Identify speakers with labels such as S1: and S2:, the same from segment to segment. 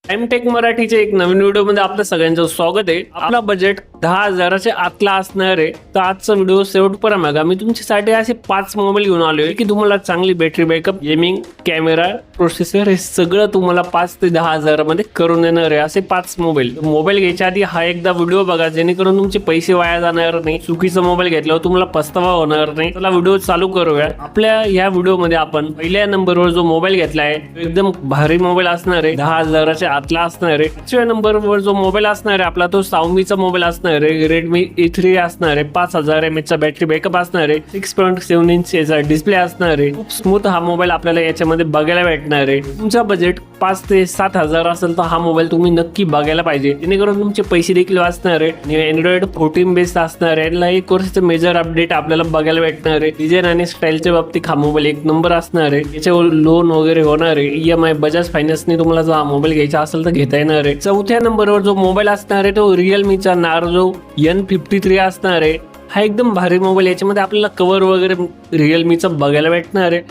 S1: Time take मराठीच्या एक नवीन व्हिडिओमध्ये आपलं सगळ्यांचं स्वागत आहे। आपला बजेट 10,000च्या आतला असणार आहे, तर आजचा व्हिडिओ शेवटपर्यंत बघा। मी तुमच्यासाठी असे 5 मोबाईल घेऊन आलोय की तुम्हाला चांगली battery backup, gaming, camera, processor हे सगळं तुम्हाला 5 ते 10,000 मध्ये करून देणार आहे। असे 5 मोबाईल घ्यायच्या आधी हा एकदा व्हिडिओ बघा, जेणेकरून तुमचे पैसे वाया जाणार नाही, चुकीचा मोबाईल घेतल्यावर तुम्हाला पस्तावा होणार नाही। चला व्हिडिओ चालू करूया। आपल्या या व्हिडिओमध्ये आपण पहिल्या नंबरवर जो मोबाईल घेतलाय एकदम भारी मोबाईल असणार आहे, 10,000च्या आतला असणार आहे। 5व्या नंबरवर जो मोबाईल असणार आहे आपला तो Xiaomiचा मोबाईल असणार आहे, Redmi A3 असणार आहे, 5000 mAh चा बॅटरी बॅकअप असणार आहे, 6.7 इंच याचा डिस्प्ले असणार आहे। खूप स्मूथ हा मोबाईल आपल्याला याच्यामध्ये बघायला भेटणार आहे। तुमचा बजेट 5 ते 7,000 असेल तर हा मोबाईल तुम्ही नक्की बघायला पाहिजे, जेणेकरून तुमचे पैसे देखील वाचणार आहे। आणि Android 14 बेस्ड असणार आहे। याला एक वर्षाचे मेजर अपडेट आपल्याला बघायला भेटणार आहे। डिझाईन आणि स्टाईलच्या बाबतीत हा मोबाईल एक नंबर असणार आहे। याच्यावर लोन वगैरे होणार आहे, EMI बजाज फायनान्सने तुम्हाला जो हा मोबाईल घ्यायचा असेल तर घेता येणार आहे। 4थ्या नंबरवर जो मोबाईल असणार आहे तो Realmeचा Narzo N53 असणार आहे। हा एकदम भारी मोबाईल, याच्यामध्ये आपल्याला कव्हर वगैरे Realmeचा बघायला भेटणार आहे।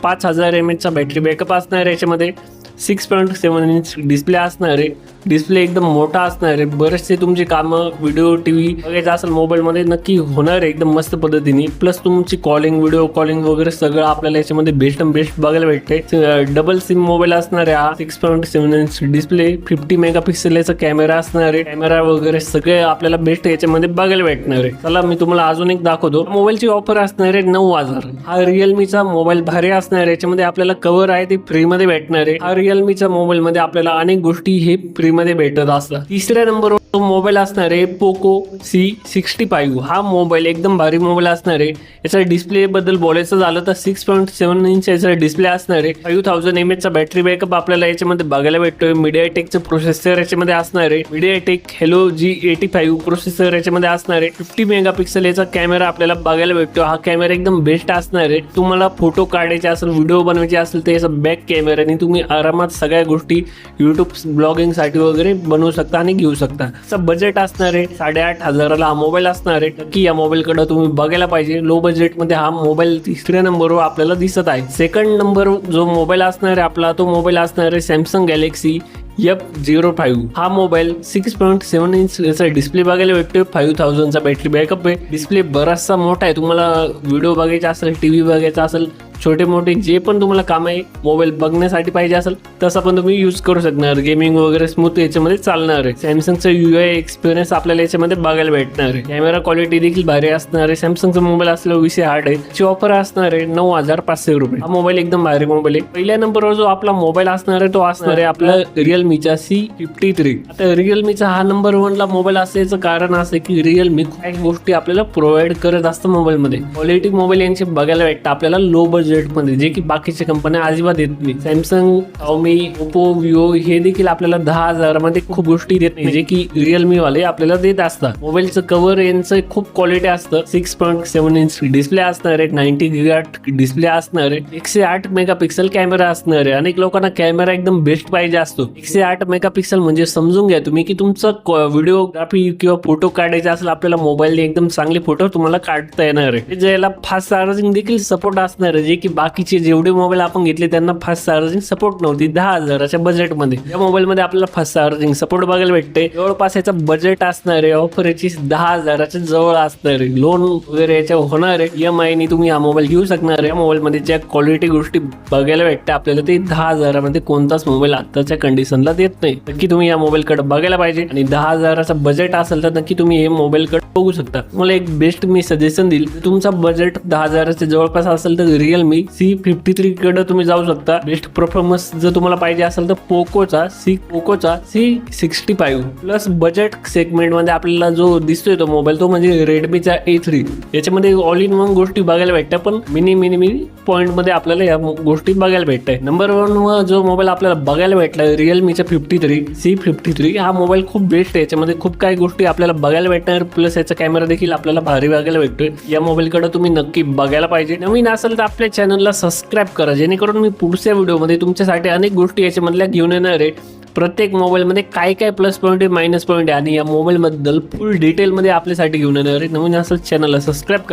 S1: 5000 mAh चा बॅटरी बॅकअप असणार आहे। याच्यामध्ये 6.7 इंच डिस्प्ले असणार आहे। डिस्प्ले एकदम मोठा असणार आहे। बरेचसे तुमचे कामं, व्हिडिओ, टीव्ही बघायचं असेल मोबाईलमध्ये नक्की होणार आहे एकदम मस्त पद्धतीने। प्लस तुमची कॉलिंग, व्हिडिओ कॉलिंग वगैरे सगळं आपल्याला याच्यामध्ये बेस्ट बघायला भेटते। डबल सिम मोबाईल असणार आहे हा। 6.7 इंच डिस्प्ले, 50 मेगापिक्सेलचा कॅमेरा असणार आहे। कॅमेरा वगैरे सगळे आपल्याला बेस्ट याच्यामध्ये बघायला भेटणार आहे। चला मी तुम्हाला अजून एक दाखवतो। मोबाईलची ऑफर असणार आहे 9,000। हा Realmeचा मोबाईल भारी असणार आहे। याच्यामध्ये आपल्याला कव्हर आहे ते फ्री मध्ये भेटणार आहे। हा Realmeच्या मोबाईल मध्ये आपल्याला अनेक गोष्टी हे फ्री मध्ये भेटत असतात। 3ऱ्या नंबरवर मोबाईल असणार आहे Poco C65। हा मोबाईल एकदम भारी मोबाईल असणार आहे। याचा डिस्प्ले बद्दल बोलायचं झालं तर 6.7 इंच याचा डिस्प्ले असणार आहे। 5000 mAh चा बॅटरी बॅकअप आपल्याला याच्यामध्ये बघायला भेटतोय। MediaTekचं प्रोसेसर याच्यामध्ये असणार आहे। MediaTek Helio G85 प्रोसेसर याच्यामध्ये असणार आहे। 50 मेगापिक्सेल याचा कॅमेरा आपल्याला बघायला भेटतो। हा कॅमेरा एकदम बेस्ट असणार आहे। तुम्हाला फोटो काढायचे असेल, व्हिडिओ बनवायचे असेल तर याचा बॅक कॅमेराने तुम्ही आरामात सगळ्या गोष्टी युट्यूब ब्लॉगिंग साठी वगैरे बनवू शकता आणि घेऊ शकता। बजेट असणार आहे 8,500 हा मोबाईल असणार आहे। नक्की या मोबाईल कडे तुम्ही बघायला पाहिजे। लो बजेट मध्ये हा मोबाईल 3ऱ्या नंबरवर आपल्याला दिसत आहे। सेकंड नंबर जो मोबाईल असणार आहे आपला तो मोबाईल असणार आहे Samsung Galaxy F05। हा मोबाईल 6.7 इंच याचा डिस्प्ले बघायला भेटतोय। 5000 चा बॅटरी बॅकअप आहे। डिस्प्ले बराचसा मोठा आहे। तुम्हाला व्हिडिओ बघायचा असेल, टीव्ही बघायचा असेल, छोटे मोठे जे पण तुम्हाला काम आहे मोबाईल बघण्यासाठी पाहिजे असेल तसं पण तुम्ही यूज करू शकणार। गेमिंग वगैरे स्मूथ याच्यामध्ये चालणार आहे। सॅमसंगचा UI एक्सपिरियन्स आपल्याला याच्यामध्ये बघायला भेटणार आहे। कॅमेरा क्वालिटी देखील भारी असणार आहे। सॅमसंगचा मोबाईल असल्यावर विषय हार्ड आहे। ची ऑफर असणार आहे 9,500 रुपये। हा मोबाईल एकदम भारी मोबाईल आहे। पहिल्या नंबरवर जो आपला मोबाईल असणार आहे तो असणार आहे आपला Realmeचा C53। आता Realmeचा हा नंबर 1 ला मोबाईल असल्याचं कारण असं की Realme काही गोष्टी आपल्याला प्रोव्हाइड करत असतं मोबाईलमध्ये। क्वालिटी मोबाईल यांचे बघायला भेटतं आपल्याला लो बजेट मध्ये, जे की बाकीच्या कंपन्या अजिबात देत नाही। सॅमसंग, Xiaomi, Oppo, Vivo हे देखील आपल्याला 10,000 मध्ये खूप गोष्टी देत नाही, जे की Realme वाले आपल्याला देत असतात। मोबाईलचं कव्हर यांचं खूप क्वालिटी असतं। 6.7 इंच डिस्प्ले असणार आहे। 90 GHz डिस्प्ले असणार आहे। 108 मेगापिक्सल कॅमेरा असणार आहे। अनेक लोकांना कॅमेरा एकदम बेस्ट पाहिजे असतो। 108 मेगापिक्सल म्हणजे समजून घ्या तुम्ही की तुमचा व्हिडिओग्राफी किंवा फोटो काढायचा असेल आपल्याला मोबाईलने एकदम चांगले फोटो तुम्हाला काढता येणार आहे। ज्याला फास्ट चार्जिंग देखील सपोर्ट असणार आहे, जे की बाकीचे जेवढे मोबाईल आपण घेतले त्यांना फास्ट चार्जिंग सपोर्ट नव्हती। 10,000च्या बजेटमध्ये या मोबाईलमध्ये आपल्याला फास्ट चार्जिंग सपोर्ट बघायला भेटते। जवळपास याचा बजेट असणार आहे ऑफर याची 10,000च्या जवळ असणार आहे। लोन वगैरे याच्या होणार आहे। EMI ने तुम्ही हा मोबाईल घेऊ शकणार आहे। या मोबाईलमध्ये ज्या क्वालिटी गोष्टी बघायला भेटते आपल्याला ते 10,000मध्ये कोणताच मोबाईल आताच्या कंडिशनला देत नाही। नक्की तुम्ही या मोबाईल कडे बघायला पाहिजे आणि 10,000चा बजेट असेल तर नक्की तुम्ही हे मोबाईल कडे बघू शकता। मला एक बेस्ट मी सजेशन देईल, तुमचा बजेट 10,000च्या जवळपास असेल तर Realme C53 कडे तुम्ही जाऊ शकता। बेस्ट परफॉर्मन्स जर तुम्हाला पाहिजे असेल तर पोकोचा C65 प्लस बजेट सेगमेंट मध्ये आपल्याला जो दिसतोय तो मोबाईल तो म्हणजे Redmiचा A3। याच्यामध्ये ऑल इन वन गोष्टी बघायला भेटतात, पण मिनी पॉइंट मध्ये आपल्याला या गोष्टी बघायला भेटतात। नंबर 1 जो मोबाईल आपल्याला बघायला भेटला Realmeचा C53 हा मोबाईल खूप बेस्ट आहे। याच्यामध्ये खूप काही गोष्टी आपल्याला बघायला भेटणार, प्लस याचा कॅमेरा देखील आपल्याला भारी बघायला भेटतोय। या मोबाईल कडे तुम्ही नक्की बघायला पाहिजे। नवीन असेल तर आपल्या चॅनलला सबस्क्राईब करा, जेणेकरून मी पुढच्या व्हिडिओमध्ये तुमच्यासाठी अनेक गोष्टी याच्यामधल्या घेऊन येणार आहे। प्रत्येक मोबाईलमध्ये काय काय प्लस पॉईंट आहे, मायनस पॉईंट आहे आणि या मोबाईल बद्दल फुल डिटेल मध्ये आपल्यासाठी घेऊन येणार आहे। नवीन असेल चॅनलला सबस्क्राईब करा।